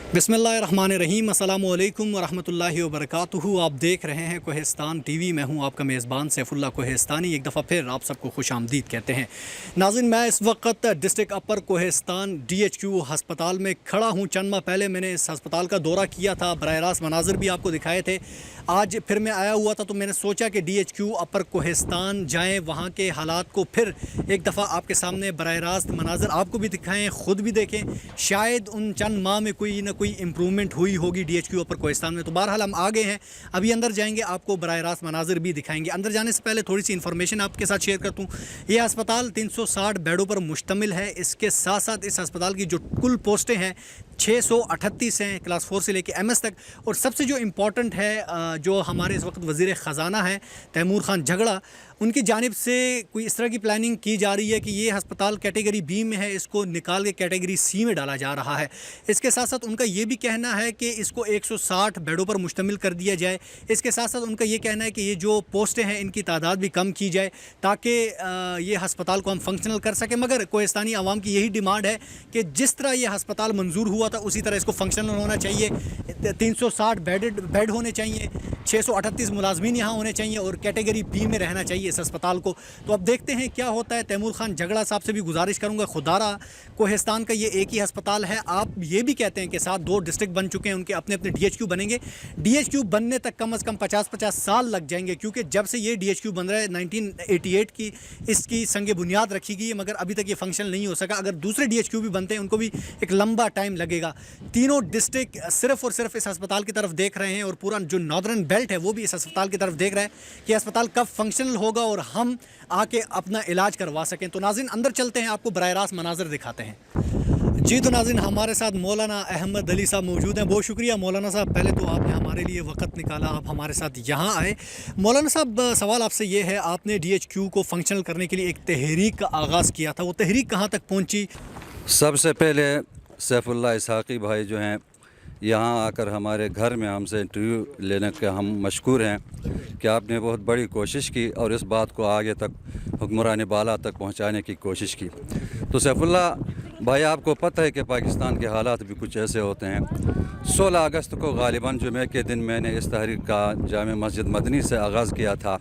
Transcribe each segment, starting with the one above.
बिस्मिल्लाहिर्रहमानिर्रहीम अस्सलामु अलैकुम वरहमतुल्लाहि वबरकातुहू। आप देख रहे हैं कोहिस्तान टीवी। मैं हूं आपका मेज़बान सैफुल्लाह कोहिस्तानी। एक दफ़ा फिर आप सबको खुशामदीद कहते हैं। नाज़रीन, मैं इस वक्त डिस्ट्रिक्ट अपर कोहिस्तान DHQ हस्पताल में खड़ा हूं। चंद माह पहले मैंने इस हस्पताल का दौरा किया था, बराह रास्त मनाज़र भी आपको दिखाए थे। आज फिर मैं आया हुआ था तो मैंने सोचा कि DHQ अपर कोहिस्तान जाएँ, वहाँ के हालात को फिर एक दफ़ा आपके सामने बराह रास्त मनाज़र आपको भी दिखाएँ, ख़ुद भी देखें। शायद उन चंद माह में कोई ना कोई इम्प्रूवमेंट हुई होगी DHQ अपर कोहिस्तान में। तो बहरहाल हम आ गए हैं, अभी अंदर जाएंगे, आपको बराह रास्त मनाज़र भी दिखाएंगे। अंदर जाने से पहले थोड़ी सी इन्फॉर्मेशन आपके साथ शेयर करता हूँ। ये अस्पताल 360 बेडों पर मुश्तमिल है। इसके साथ साथ इस अस्पताल की जो कुल पोस्टें हैं 638 हैं, क्लास 4 से लेकर MS तक। और सबसे जो इम्पॉर्टेंट है, जो हमारे इस वक्त वज़ीर ख़ज़ाना है तैमूर ख़ान झगड़ा, उनकी जानिब से कोई इस तरह की प्लानिंग की जा रही है कि ये हस्पताल कैटेगरी B में है, इसको निकाल के कैटेगरी C में डाला जा रहा है। इसके साथ साथ उनका ये भी कहना है कि इसको 160 बेडों पर मुश्तमिल कर दिया जाए। इसके साथ साथ उनका ये कहना है कि ये जो पोस्टें हैं इनकी तादाद भी कम की जाए ताकि ये हस्पताल को हम फंक्शनल कर सकें। मगर कोहिस्तानी आवाम की यही डिमांड है कि जिस तरह ये हस्पताल मंजूर हुआ था उसी तरह इसको फंक्शनल होना चाहिए। 360 बेड होने चाहिए, 638 मुलाजमीन यहाँ होने चाहिए और कैटेगरी B में रहना चाहिए इस अस्पताल को। तो अब देखते हैं क्या होता है। तैमूर ख़ान झगड़ा साहब से भी गुजारिश करूँगा, खुदारा कोहिस्तान का ये एक ही अस्पताल है। आप ये भी कहते हैं कि 2 डिस्ट्रिक्ट बन चुके हैं, उनके अपने अपने DHQ बनेंगे। DHQ बनने तक कम से कम 50-50 साल लग जाएंगे, क्योंकि जब से ये DHQ बन रहा है 1988 की इसकी संग बुनियाद रखी गई है, मगर अभी तक ये फंक्शन नहीं हो सका। अगर दूसरे DHQ भी बनते हैं उनको भी एक लंबा टाइम लगेगा। तीनों डिस्ट्रिक्ट सिर्फ और सिर्फ इस अस्पताल की तरफ देख रहे हैं और पूरा जो नॉर्दर्न बेल्ट है वो भी इस अस्पताल की तरफ देख रहा है कि अस्पताल कब फंक्शनल होगा और हम आके अपना इलाज करवा सकें। तो नाज़रीन अंदर चलते हैं, आपको बराह रास्त मनाज़र दिखाते हैं। जी तो नाज़रीन, हमारे साथ मौलाना अहमद अली साहब मौजूद हैं। बहुत शुक्रिया मौलाना साहब, पहले तो आपने हमारे लिए वक्त निकाला, आप हमारे साथ यहाँ आए। मौलाना साहब, सवाल आपसे ये है, आपने DHQ को फंक्शनल करने के लिए एक तहरीक का आगाज़ किया था, वो तहरीक कहाँ तक पहुँची? सबसे पहले सैफुल्लाह इसहाक़ी भाई जो हैं यहाँ आकर हमारे घर में हमसे इंटरव्यू लेने के हम मशकूर हैं कि आपने बहुत बड़ी कोशिश की और इस बात को आगे तक हुक्मरान बाला तक पहुँचाने की कोशिश की। तो सैफुल्लाह भाई, आपको पता है कि पाकिस्तान के हालात भी कुछ ऐसे होते हैं। 16 अगस्त को गालिबन जुमे के दिन मैंने इस तहरीक का जामे मस्जिद मदनी से आगाज़ किया था।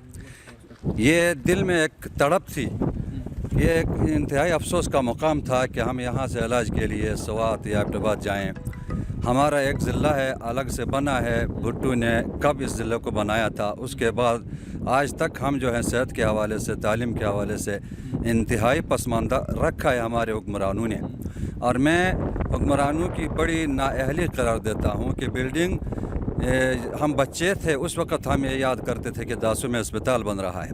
ये दिल में एक तड़प थी, ये एक इंतहाई अफसोस का मुकाम था कि हम यहाँ से इलाज के लिए स्वात या एबटाबाद जाएँ। हमारा एक ज़िला है, अलग से बना है, भुट्टो ने कब इस ज़िले को बनाया था, उसके बाद आज तक हम जो है सेहत के हवाले से, तालीम के हवाले से इंतहाई पसमानदा रखा है हमारे हुक्मरानों ने। और मैं हुक्मरानों की बड़ी नाअहली करार देता हूँ कि बिल्डिंग हम बच्चे थे उस वक़्त हम ये याद करते थे कि दासू में अस्पताल बन रहा है।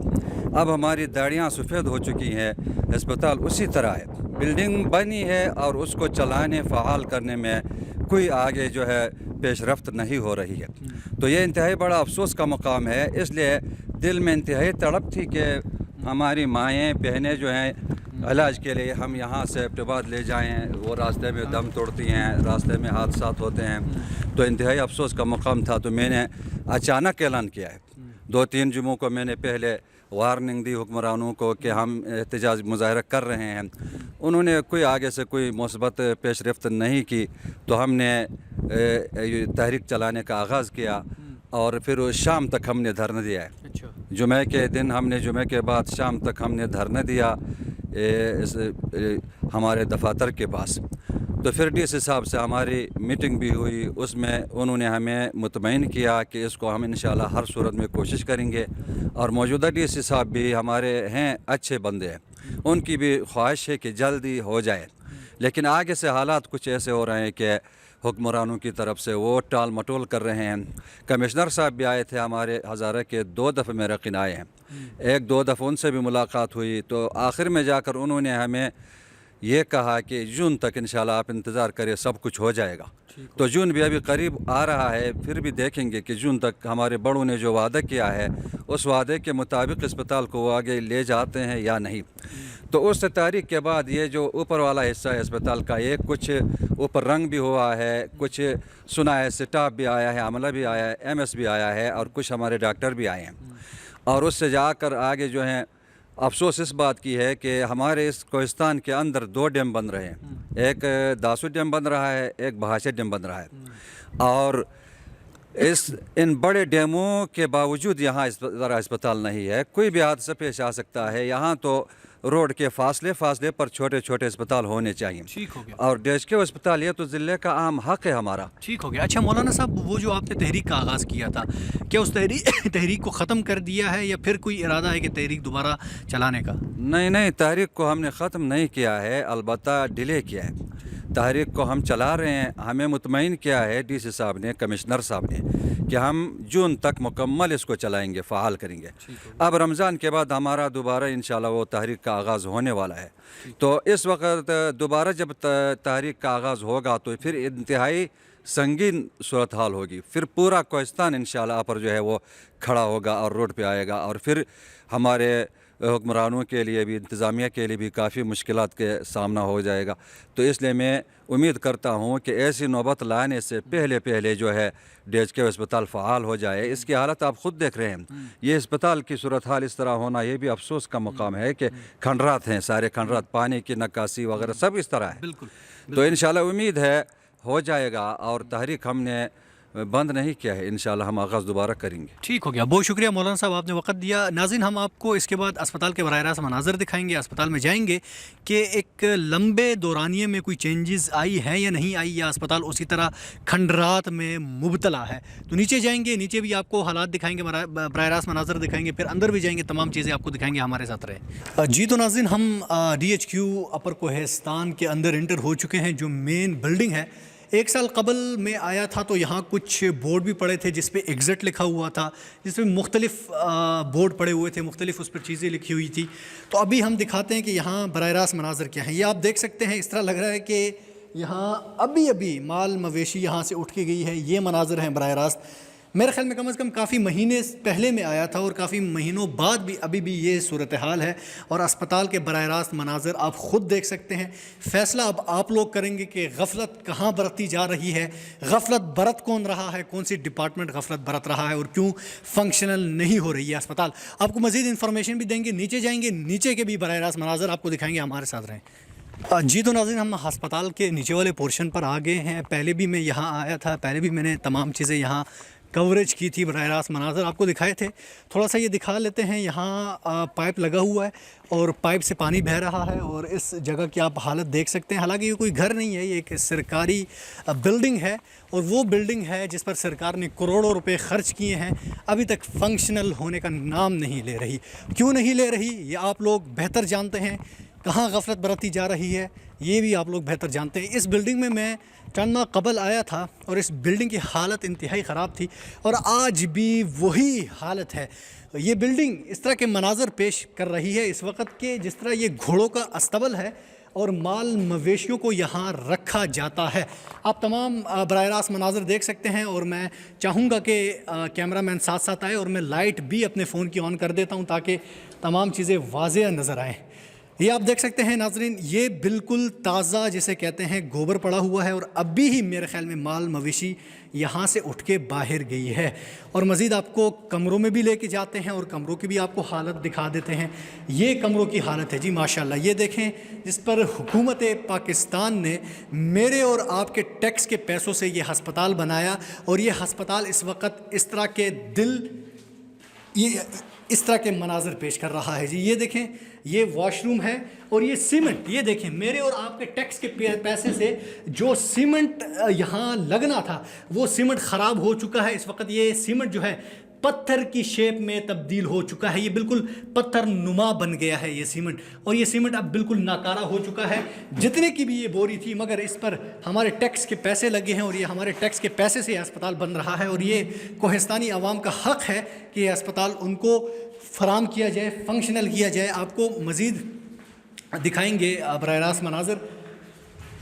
अब हमारी दाढ़ियाँ सफ़ेद हो चुकी हैं, अस्पताल उसी तरह है, बिल्डिंग बनी है और उसको चलाने, फ़आल करने में कोई आगे जो है पेशरफ्त नहीं हो रही है। तो ये इंतहाई बड़ा अफसोस का मकाम है। इसलिए दिल में इंतहाई तड़प थी कि हमारी माएँ बहनें जो हैं इलाज के लिए हम यहाँ से एबटाबाद ले जाएँ, वो रास्ते में दम तोड़ती हैं, रास्ते में हादसात होते हैं। तो इंतहाई अफसोस का मकाम था। तो मैंने अचानक ऐलान किया है, 2-3 जुमों को मैंने पहले वार्निंग दी हुक्मरानों को कि हम एहतजाज मुजाहरा कर रहे हैं। उन्होंने कोई आगे से कोई मुस्बत पेशरफ्त नहीं की। तो हमने तहरीक चलाने का आगाज़ किया और फिर शाम तक हमने धरना दिया है। जुमे के दिन हमने, जुमे के बाद शाम तक हमने धरना दिया हमारे दफातर के पास। तो फिर DC साहब से हमारी मीटिंग भी हुई, उसमें उन्होंने हमें मुतमईन किया कि इसको हम इंशाल्लाह हर सूरत में कोशिश करेंगे। और मौजूदा DC साहब भी हमारे हैं, अच्छे बंदे हैं, उनकी भी ख्वाहिश है कि जल्दी हो जाए। लेकिन आगे से हालात कुछ ऐसे हो रहे हैं कि हुक्मरानों की तरफ से वो टाल मटोल कर रहे हैं। कमिश्नर साहब भी आए थे हमारे हज़ारे के, 2 दफ़े मेरे यकीन आए हैं, 1-2 दफ़े उनसे भी मुलाकात हुई। तो आखिर में जाकर उन्होंने हमें ये कहा कि जून तक इंशाल्लाह आप इंतज़ार करें, सब कुछ हो जाएगा। तो जून भी अभी करीब आ रहा है, फिर भी देखेंगे कि जून तक हमारे बड़ों ने जो वादा किया है उस वादे के मुताबिक अस्पताल को आगे ले जाते हैं या नहीं। तो उस तारीख के बाद ये जो ऊपर वाला हिस्सा है अस्पताल का, ये कुछ ऊपर रंग भी हुआ है, कुछ सुना है स्टाफ भी आया है, अमला भी आया है, MS भी आया है और कुछ हमारे डॉक्टर भी आए हैं। और उससे जाकर आगे जो हैं अफसोस इस बात की है कि हमारे इस कोहिस्तान के अंदर 2 डैम बन रहे हैं। एक दासू डैम बन रहा है, एक बहाशा डैम बन रहा है। और इन बड़े डैमों के बावजूद यहाँ इस तरह अस्पताल नहीं है। कोई भी हादसा पेश आ सकता है। यहाँ तो रोड के फासले पर छोटे छोटे अस्पताल होने चाहिए। ठीक हो गया। और DHQ अस्पताल ये तो ज़िले का आम हक है हमारा। ठीक हो गया। अच्छा मौलाना साहब, वो जो आपने तहरीक का आगाज़ किया था, क्या उस तहरीक को ख़त्म कर दिया है या फिर कोई इरादा है कि तहरीक दोबारा चलाने का? नहीं, तहरीक को हमने ख़त्म नहीं किया है, अलबत्ता डिले किया है। तहरीक को हम चला रहे हैं। हमें मुतमईन किया है DC साहब ने, कमिश्नर साहब ने, कि हम जून तक मुकम्मल इसको चलाएंगे, फ़ाल करेंगे। अब रमज़ान के बाद हमारा दोबारा इंशाल्लाह वो तहरीक का आगाज़ होने वाला है। तो इस वक्त दोबारा जब तहरीक का आगाज़ होगा तो फिर इंतहाई संगीन सूरत हाल होगी। फिर पूरा कोहिस्तान इंशाल्लाह पर जो है वो खड़ा होगा और रोड पे आएगा। और फिर हमारे हुक्मरानों के लिए भी, इंतज़ामिया के लिए भी काफ़ी मुश्किलात के सामना हो जाएगा। तो इसलिए मैं उम्मीद करता हूँ कि ऐसी नौबत लाने से पहले जो है DHQ अस्पताल फ़ाल हो जाए। इसकी हालत आप ख़ुद देख रहे हैं। ये अस्पताल की सूरत हाल इस तरह होना, ये भी अफसोस का मुकाम है कि खंडरात हैं, सारे खंडरात, पानी की नक्कासी वगैरह सब इस तरह है। बिल्कुल। तो इंशाल्लाह उम्मीद है हो जाएगा। और तहरीक हमने बंद नहीं किया है, इंशाल्लाह हम आगाज़ दोबारा करेंगे। ठीक हो गया। बहुत शुक्रिया मौलाना साहब, आपने वक्त दिया। नाज़रीन, हम आपको इसके बाद अस्पताल के बराह रास्त मनाज़र दिखाएंगे। अस्पताल में जाएंगे कि एक लंबे दौरानिए में कोई चेंजेस आई है या नहीं आई, या अस्पताल उसी तरह खंडरात में मुबतला है। तो नीचे जाएंगे, नीचे भी आपको हालात दिखाएंगे, बराह रास्त मनाज़र दिखाएंगे, फिर अंदर भी जाएंगे, तमाम चीज़ें आपको दिखाएंगे। हमारे साथ रहे जी। तो नाज़रीन, हम DHQ अपर कोहिस्तान के अंदर इंटर हो चुके हैं। जो मेन बिल्डिंग है, 1 साल कबल में आया था तो यहाँ कुछ बोर्ड भी पड़े थे जिस पे एग्ज़िट लिखा हुआ था, जिसमें मुख्तलिफ बोर्ड पड़े हुए थे, मुख्तलिफ उस पर चीज़ें लिखी हुई थी। तो अभी हम दिखाते हैं कि यहाँ बराह रास्त मनाज़र क्या है। ये आप देख सकते हैं, इस तरह लग रहा है कि यहाँ अभी माल मवेशी यहाँ से उठ के गई है। ये मनाज़र हैं बराह रास्त। मेरे ख्याल में कम से कम काफ़ी महीने पहले में आया था और काफ़ी महीनों बाद भी अभी भी ये सूरत हाल है। और अस्पताल के बराह रास्त मनाज़र आप ख़ुद देख सकते हैं। फ़ैसला अब आप लोग करेंगे कि गफलत कहाँ बरती जा रही है, गफलत बरत कौन रहा है, कौन सी डिपार्टमेंट गफलत बरत रहा है और क्यों फंक्शनल नहीं हो रही है अस्पताल। आपको मज़ीद इन्फॉर्मेशन भी देंगे। नीचे जाएंगे, नीचे के भी बराह रास्त मनाज़र आपको दिखाएंगे। हमारे साथ रहें जी। तो नाज़रीन, हम अस्पताल के नीचे वाले पोर्शन पर आ गए हैं। पहले भी मैं यहाँ आया था, पहले भी मैंने तमाम चीज़ें यहाँ कवरेज की थी, बराह रास्त मनाज़र आपको दिखाए थे। थोड़ा सा ये दिखा लेते हैं। यहाँ पाइप लगा हुआ है और पाइप से पानी बह रहा है और इस जगह की आप हालत देख सकते हैं। हालांकि ये कोई घर नहीं है, ये एक सरकारी बिल्डिंग है और वो बिल्डिंग है जिस पर सरकार ने करोड़ों रुपए खर्च किए हैं, अभी तक फंक्शनल होने का नाम नहीं ले रही। क्यों नहीं ले रही, ये आप लोग बेहतर जानते हैं। कहाँ गफलत बरती जा रही है, ये भी आप लोग बेहतर जानते हैं। इस बिल्डिंग में मैं चंद माह कबल आया था और इस बिल्डिंग की हालत इंतहाई ख़राब थी और आज भी वही हालत है। ये बिल्डिंग इस तरह के मनाज़र पेश कर रही है इस वक्त के, जिस तरह ये घोड़ों का अस्तबल है और माल मवेशियों को यहाँ रखा जाता है। आप तमाम बराह रास्त मनाज़र देख सकते हैं और मैं चाहूँगा कि कैमरामैन साथ साथ आए और मैं लाइट भी अपने फ़ोन की ऑन कर देता हूँ ताकि तमाम चीज़ें वाज़ेह नज़र आएँ। ये आप देख सकते हैं नाज़रीन, ये बिल्कुल ताज़ा जिसे कहते हैं गोबर पड़ा हुआ है और अभी ही मेरे ख़्याल में माल मवेशी यहाँ से उठ के बाहर गई है। और मज़ीद आपको कमरों में भी लेके जाते हैं और कमरों की भी आपको हालत दिखा देते हैं। ये कमरों की हालत है जी माशाल्लाह। ये देखें, जिस पर हुकूमत पाकिस्तान ने मेरे और आपके टैक्स के पैसों से ये हस्पताल बनाया और ये हस्पताल इस वक्त इस तरह के इस तरह के मनाज़र पेश कर रहा है जी। ये देखें, ये वॉशरूम है और ये सीमेंट, ये देखें मेरे और आपके टैक्स के पैसे से जो सीमेंट यहाँ लगना था वो सीमेंट ख़राब हो चुका है। इस वक्त ये सीमेंट जो है पत्थर की शेप में तब्दील हो चुका है। ये बिल्कुल पत्थर नुमा बन गया है ये सीमेंट, और ये सीमेंट अब बिल्कुल नाकारा हो चुका है जितने की भी ये बोरी थी, मगर इस पर हमारे टैक्स के पैसे लगे हैं और ये हमारे टैक्स के पैसे से अस्पताल बन रहा है। और ये कोहिस्तानी आवाम का हक़ है कि ये अस्पताल उनको फराम किया जाए, फंक्शनल किया जाए। आपको मज़ीद दिखाएंगे बराह रास्त मनाज़र,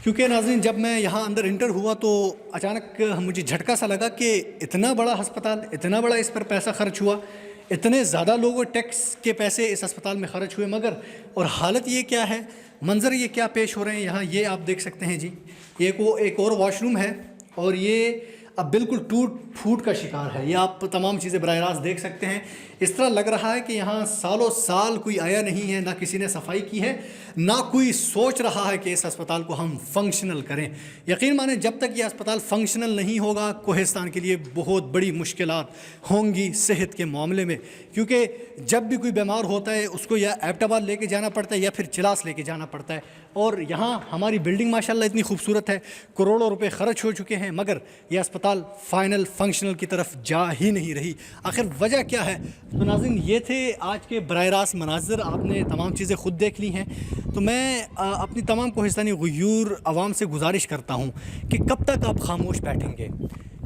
क्योंकि नाज़रीन जब मैं यहाँ अंदर इंटर हुआ तो अचानक मुझे झटका सा लगा कि इतना बड़ा अस्पताल, इतना बड़ा इस पर पैसा खर्च हुआ, इतने ज़्यादा लोगों टैक्स के पैसे इस अस्पताल में खर्च हुए, मगर और हालत ये क्या है, मंज़र ये क्या पेश हो रहे हैं यहाँ। ये आप देख सकते हैं जी, ये एक और वॉशरूम है और ये اب بالکل ٹوٹ پھوٹ کا شکار ہے. یہ آپ تمام چیزیں براہ راست دیکھ سکتے ہیں. اس طرح لگ رہا ہے کہ یہاں سالوں سال کوئی آیا نہیں ہے, نہ کسی نے صفائی کی ہے, نہ کوئی سوچ رہا ہے کہ اس ہسپتال کو ہم فنکشنل کریں. یقین مانیں جب تک یہ ہسپتال فنکشنل نہیں ہوگا کوہستان کے لیے بہت بڑی مشکلات ہوں گی صحت کے معاملے میں, کیونکہ جب بھی کوئی بیمار ہوتا ہے اس کو یا ایبٹ آباد لے کے جانا پڑتا ہے یا پھر چلاس لے کے جانا پڑتا ہے. اور یہاں ہماری بلڈنگ ماشاءاللہ اتنی خوبصورت ہے, کروڑوں روپے خرچ ہو چکے ہیں, مگر یہ ہسپتال فائنل فنکشنل کی طرف جا ہی نہیں رہی. آخر وجہ کیا ہے؟ تو ناظرین یہ تھے آج کے براہ راست مناظر, آپ نے تمام چیزیں خود دیکھ لی ہیں. تو میں اپنی تمام کوہستانی غیور عوام سے گزارش کرتا ہوں کہ کب تک آپ خاموش بیٹھیں گے,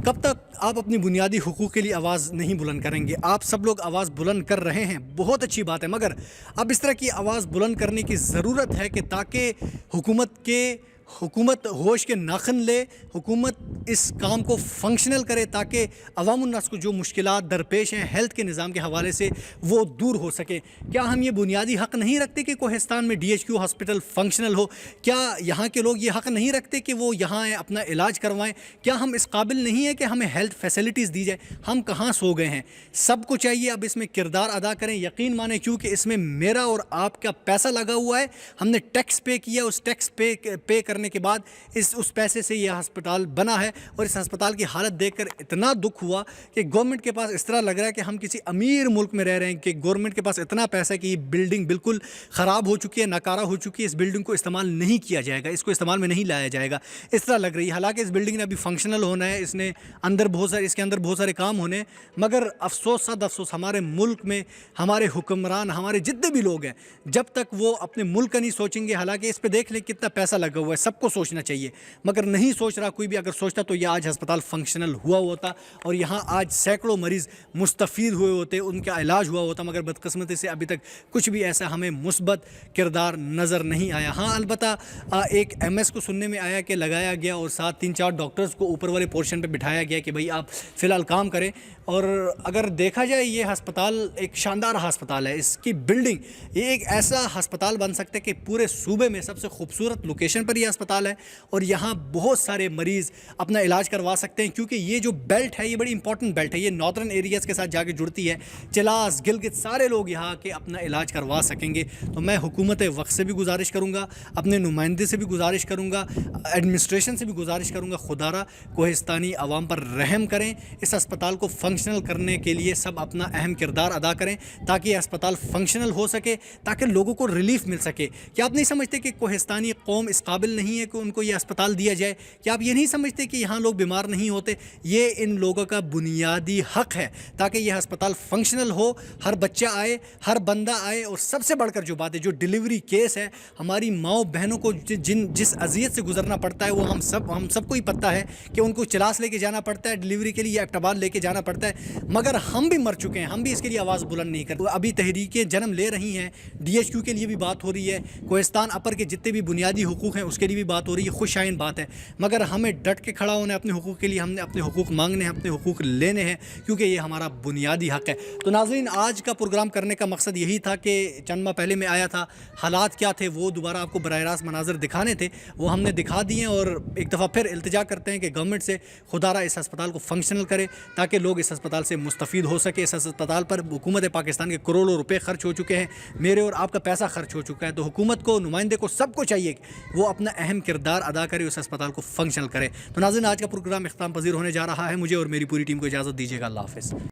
کب تک آپ اپنی بنیادی حقوق کے لیے آواز نہیں بلند کریں گے؟ آپ سب لوگ آواز بلند کر رہے ہیں, بہت اچھی بات ہے, مگر اب اس طرح کی آواز بلند کرنے کی ضرورت ہے کہ تاکہ حکومت ہوش کے ناخن لے, حکومت اس کام کو فنکشنل کرے تاکہ عوام الناس کو جو مشکلات درپیش ہیں ہیلتھ کے نظام کے حوالے سے وہ دور ہو سکے. کیا ہم یہ بنیادی حق نہیں رکھتے کہ کوہستان میں DHQ ہاسپٹل فنکشنل ہو؟ کیا یہاں کے لوگ یہ حق نہیں رکھتے کہ وہ یہاں اپنا علاج کروائیں؟ کیا ہم اس قابل نہیں ہیں کہ ہمیں ہیلتھ فیسلٹیز دی جائے؟ ہم کہاں سو گئے ہیں؟ سب کو چاہیے اب اس میں کردار ادا کریں. یقین مانیں کیونکہ اس میں میرا اور آپ کا پیسہ لگا ہوا ہے, ہم نے ٹیکس پے کیا, اس ٹیکس پے کرنے کے بعد اس پیسے سے یہ ہسپتال بنا ہے. اور اس ہسپتال کی حالت دیکھ کر اتنا دکھ ہوا کہ گورنمنٹ کے پاس اس طرح لگ رہا ہے کہ ہم کسی امیر ملک میں رہ رہے ہیں, کہ گورنمنٹ کے پاس اتنا پیسہ ہے کہ یہ بلڈنگ بالکل خراب ہو چکی ہے, ناکارہ ہو چکی ہے, اس بلڈنگ کو استعمال نہیں کیا جائے گا, اس کو استعمال میں نہیں لایا جائے گا, اس طرح لگ رہی ہے. حالانکہ اس بلڈنگ نے ابھی فنکشنل ہونا ہے, اس کے اندر بہت سارے کام ہونے ہیں, مگر افسوس صد افسوس ہمارے ملک میں ہمارے حکمران, ہمارے جتنے بھی لوگ ہیں, جب تک وہ اپنے ملک کا نہیں سوچیں گے, حالانکہ اس پہ دیکھ لیں کتنا پیسہ لگا ہوا ہے, سب کو سوچنا چاہیے, مگر نہیں سوچ رہا کوئی بھی. اگر سوچتا تو یہ آج ہسپتال فنکشنل ہوا ہوتا اور یہاں آج سینکڑوں مریض مستفید ہوئے ہوتے, ان کا علاج ہوا ہوتا, مگر بدقسمتی سے ابھی تک کچھ بھی ایسا ہمیں مثبت کردار نظر نہیں آیا. ہاں البتہ ایک MS کو سننے میں آیا کہ لگایا گیا اور ساتھ 3-4 ڈاکٹرز کو اوپر والے پورشن پہ بٹھایا گیا کہ بھئی آپ فی الحال کام کریں. اور اگر دیکھا جائے یہ ہسپتال ایک شاندار ہسپتال ہے, اس کی بلڈنگ یہ ایک ایسا ہسپتال بن سکتا ہے کہ پورے صوبے میں سب سے خوبصورت لوکیشن پر یہ ہسپتال ہے, اور یہاں بہت سارے مریض اپنا علاج کروا سکتے ہیں, کیونکہ یہ جو بیلٹ ہے یہ بڑی امپورٹنٹ بیلٹ ہے, یہ نارتھرن ایریاز کے ساتھ جا کے جڑتی ہے, چلاس, گلگت, سارے لوگ یہاں کے اپنا علاج کروا سکیں گے. تو میں حکومت وقت سے بھی گزارش کروں گا, اپنے نمائندے سے بھی گزارش کروں گا, ایڈمنسٹریشن سے بھی گزارش کروں گا, خدا را کوہستانی عوام پر رحم کریں, اس ہسپتال کو فنکشنل کرنے کے لیے سب اپنا اہم کردار ادا کریں تاکہ یہ ہسپتال فنکشنل ہو سکے, تاکہ لوگوں کو ریلیف مل سکے. کیا آپ نہیں سمجھتے کہ کوہستانی قوم اس قابل نہیں ہے کہ ان کو یہ ہسپتال دیا جائے؟ کیا آپ یہ نہیں سمجھتے کہ یہاں لوگ بیمار نہیں ہوتے؟ یہ ان لوگوں کا بنیادی حق ہے تاکہ یہ ہسپتال فنکشنل ہو, ہر بچہ آئے, ہر بندہ آئے. اور سب سے بڑھ کر جو بات ہے, جو ڈیلیوری کیس ہے, ہماری ماؤں بہنوں کو جس اذیت سے گزرنا پڑتا ہے وہ ہم سب کو ہی پتہ ہے کہ ان کو چلاس لے کے جانا پڑتا ہے, ڈیلیوری کے لیے ایبٹ آباد لے کے جانا پڑتا ہے, مگر ہم بھی مر چکے ہیں, ہم بھی اس کے لیے آواز بلند نہیں کرتے. ابھی تحریکیں جنم لے رہی ہیں, DHQ کے لیے بھی بات ہو رہی ہے, کوہستان اپر کے جتنے بھی بنیادی حقوق ہیں اس کے لیے بھی بات ہو رہی ہے, خوش آئین بات ہے, مگر ہمیں ڈٹ کے کھڑا ہونا ہے اپنے حقوق کے لیے. ہم نے اپنے حقوق مانگنے ہیں, اپنے حقوق لینے ہیں, کیونکہ یہ ہمارا بنیادی حق ہے. تو ناظرین آج کا پروگرام کرنے کا مقصد یہی تھا کہ چند ماہ پہلے میں آیا تھا, حالات کیا تھے وہ دوبارہ آپ کو براہ راست مناظر دکھانے تھے, وہ ہم نے دکھا دیے. اور ایک دفعہ پھر التجا کرتے ہیں کہ گورنمنٹ سے خدا را اس ہسپتال کو فنکشنل کرے تاکہ لوگ اس ہسپتال سے مستفید ہو سکے. اس ہسپتال پر حکومت پاکستان کے کروڑوں روپے خرچ ہو چکے ہیں, میرے اور آپ کا پیسہ خرچ ہو چکا ہے. تو حکومت کو, نمائندے کو, سب کو چاہیے کہ وہ اپنا اہم کردار ادا کرے, اس ہسپتال کو فنکشنل کرے. تو ناظرین آج کا پروگرام اختتام پذیر ہونے جا رہا ہے. مجھے اور میری پوری ٹیم کو اجازت دیجیے گا. اللہ حافظ.